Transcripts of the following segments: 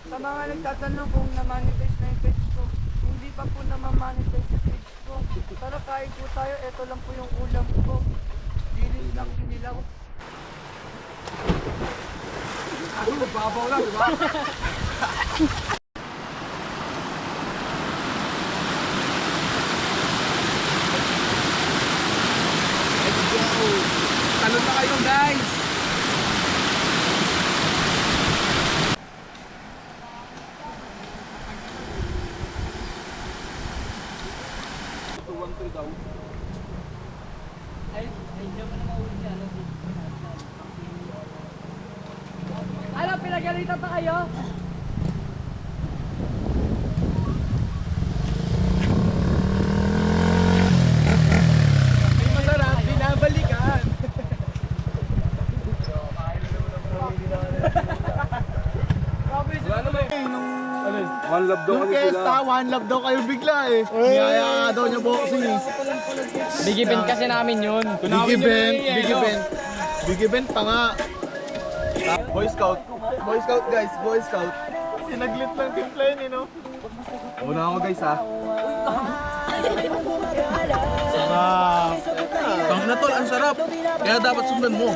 Sa mga nagtatanong kung na-monetize na yung page ko, hindi pa po na-monetize yung page ko. Tara kain po tayo, ito lang po yung ulam ko. Dilis lang sinilaw. Ako, babaw lang, diba? Let's go! Talon na kayo, guys! Ano, pinagalitan pa kayo? Ay, masarap, binabalikan. One love daw kasi sila. One love daw kayo bigla eh. Niyaya daw niya boxing eh. Big event kasi namin yun. Big event. Big event pa nga. Boy Scout. Boy Scout guys, Boy Scout. Sinaglit lang timpla yun eh no. Una ako guys ha. Sarap. Tang na tol, ang sarap. Kaya dapat sundan mo.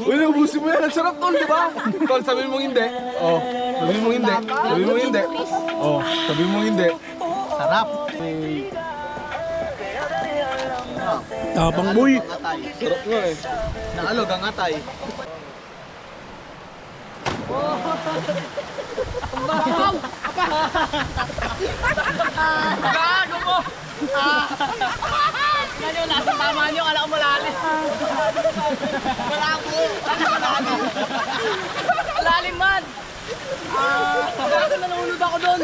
Uy, ubusin mo yan. Ang sarap tol, di ba? Tol, sabihin mong hindi. Oh, sabihin mong hindi. Sabihin mong hindi. Oh, sabihin mong hindi. Sarap. Tapang boy. Sarap nga eh. Naalog ang atay. Gago mo! Ganyo, nasa tama nyo, kala ko malalim. Malabo! Malalim man! Gago, nalulod ako doon.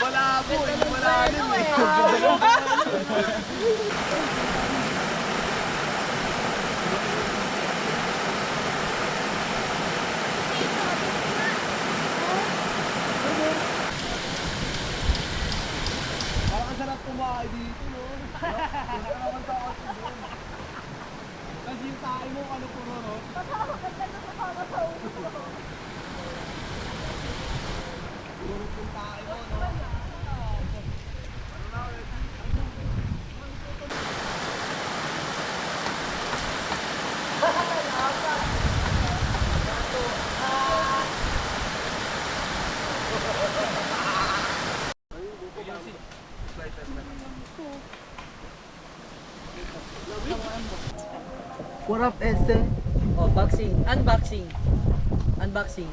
Malabo eh, malalim eh. Parang sarap kumain dito no. Kasi yung tayo mo ano puro no. Puro yung tayo mo no. What up, Este? Oh, boxing. Unboxing. Unboxing.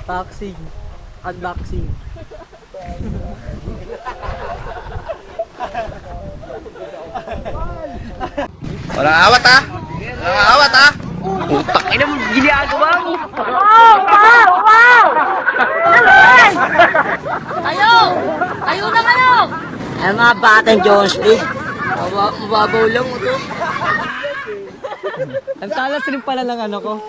Boxing. Unboxing. Walang awat ha. Walang awat ha. Utak ina mo ginagawa mo. Wow! Wow! Wow! Naman! Tayo! Tayo na kayo! Ay mga batang Jones Big. Mababaw lang mo to. Ang talas rin pala ng ano ko.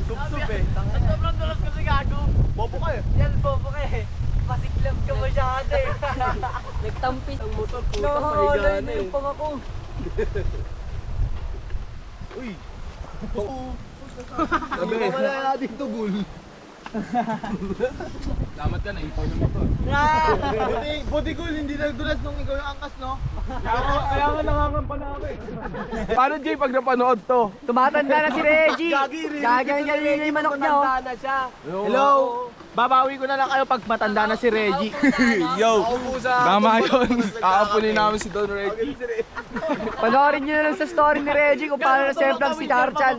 Subsub eh. Sobrang dulas kasi gago. Bobo ka eh. Yan, bobo ka eh. Pasiklab ka masyado eh. Nagtampis. Ang motor ko. Nahalay na yung pang ako. Uy. Sabi wala natin tugul. Damat ka na, ikaw na motor. Buti ko hindi nagdulas nung ikaw yung angkas no. Kaya nga nangangampa na ako eh. Paano Jay pag napanood to? Tumatanda na si Reggie. Gagi, Gagawin yung manok niya oh. na siya. Hello. Babawi ko na lang kayo pag matanda na si Reggie. Yo! Tama yun. Aapunin namin si Don Reggie. Panoorin nyo na lang sa story ni Reggie kung paano na-save si Charchan.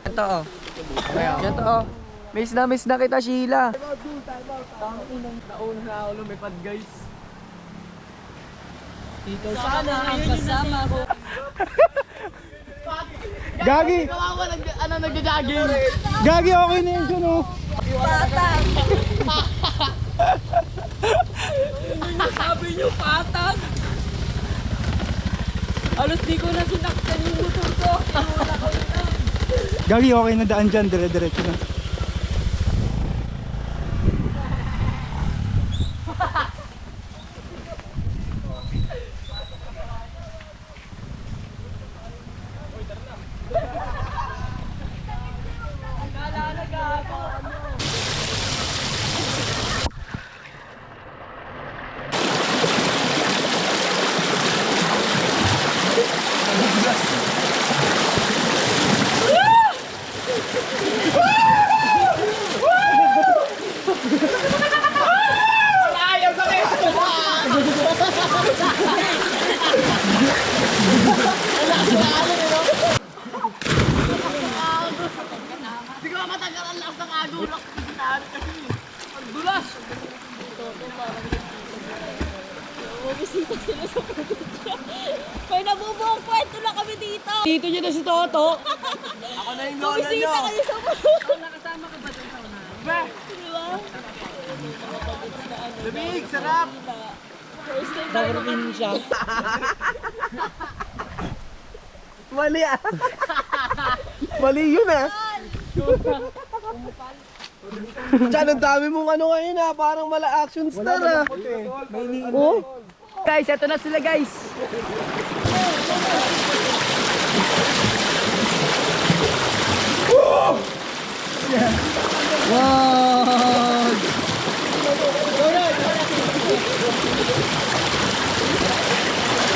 Ito oh. Ito oh. Miss na kita, Sheila. Nauna na ako lumipad guys. Ikaw sana ang kasama ko. Gagi! Nagja-jogging. Gagi, okay na yun dyan oh. Sabi niyo patag. Alos di ko na sinaktan yung motor ko. Gagi, okay na daan dyan, dire-diretso na. matagalan lang sa kadulak. Ang dulas. Bumisita sila sa probinsya. May nabubuong kwento na kami dito. Dito niyo na si Toto. Ako na yung lola Bumisita nyo. kayo sa probinsya. Nakasama ka ba dun sa unahan? Diba? Lamig, sarap. First time sa probinsya. Mali ah. Mali yun ah. Diyan, ang dami mong ano ngayon ah. Parang mala action star ah. Oh. Guys, eto na sila guys. Wow!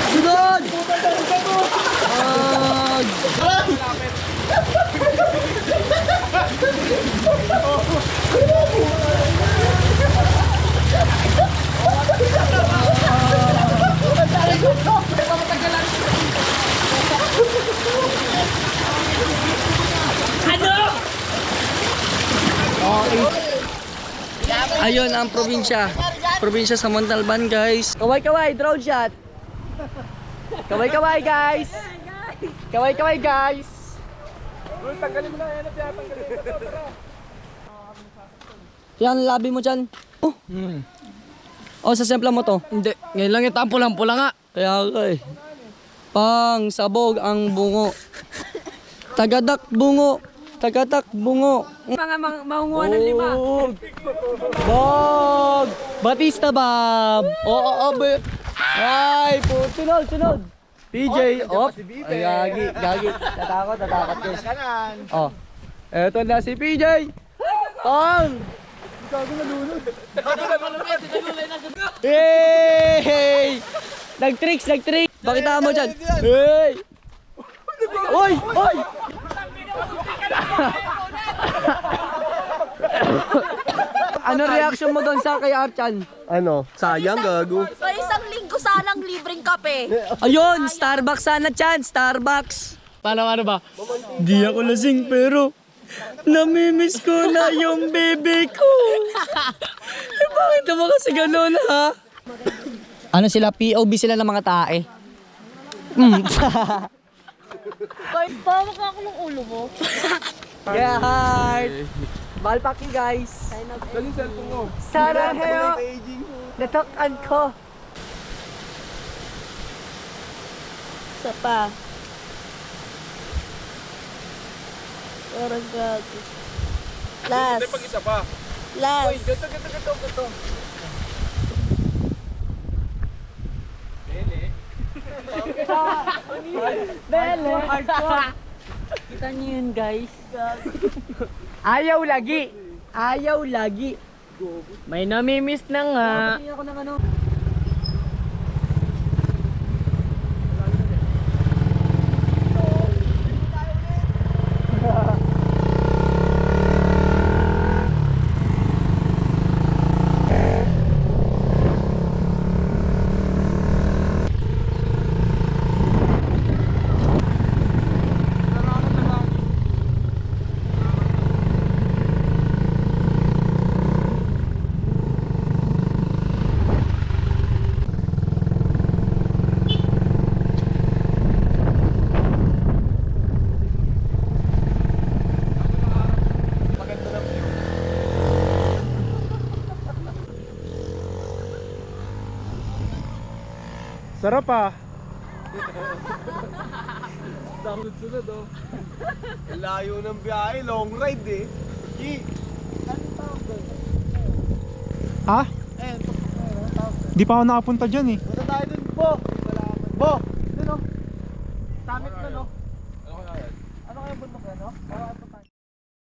Sunod! Ayun ang probinsya. Probinsya sa Montalban, guys. Kaway-kaway, drone shot. Kaway-kaway guys. Kaway-kaway guys. Yan, labi mo dyan. Oh. Oh, sa sempla mo to. Hindi, ngayon lang yung pula nga. Kaya eh. Pang sabog ang bungo. Tagadak bungo. Tagadak bungo. Mga maunguha ng lima. Bog! Batista Bob! Oo, abe. Ay, po. Sunod. PJ, op. Ay, gagi. Tatakot guys. Oh. Eto na si PJ. Pang! Hey! Nag-tricks. Pakita mo dyan. Hey! Oy! Ano reaction mo doon sa kay Archan? Ano? Sayang gago. Sa isang linggo sanang libreng kape. Ayun, Starbucks sana Chan, Starbucks. Paano ba? Di ako lasing pero namimiss ko na yung bebe ko. Bakit naman kasi ganun ha? Ano sila? POV sila ng mga tae. Bawak ako ng ulo mo. Yeah, heart. Balpaking guys. Galing cellphone mo. Sarang heyo. Natokan ko. Isa pa. Parang gago. Last. Pag isa pa. Last. Ganto. Bele. Kita niyo yun guys. Ayaw lagi. May namimiss na nga. Sarap ah. Sunod oh. Layo ng biyahe, long ride eh. Ha? Di pa ako nakapunta dyan eh. Punta tayo dun, Bo. Dun oh. Summit dun oh. Ano kaya yan? Ano kaya bundok yan oh?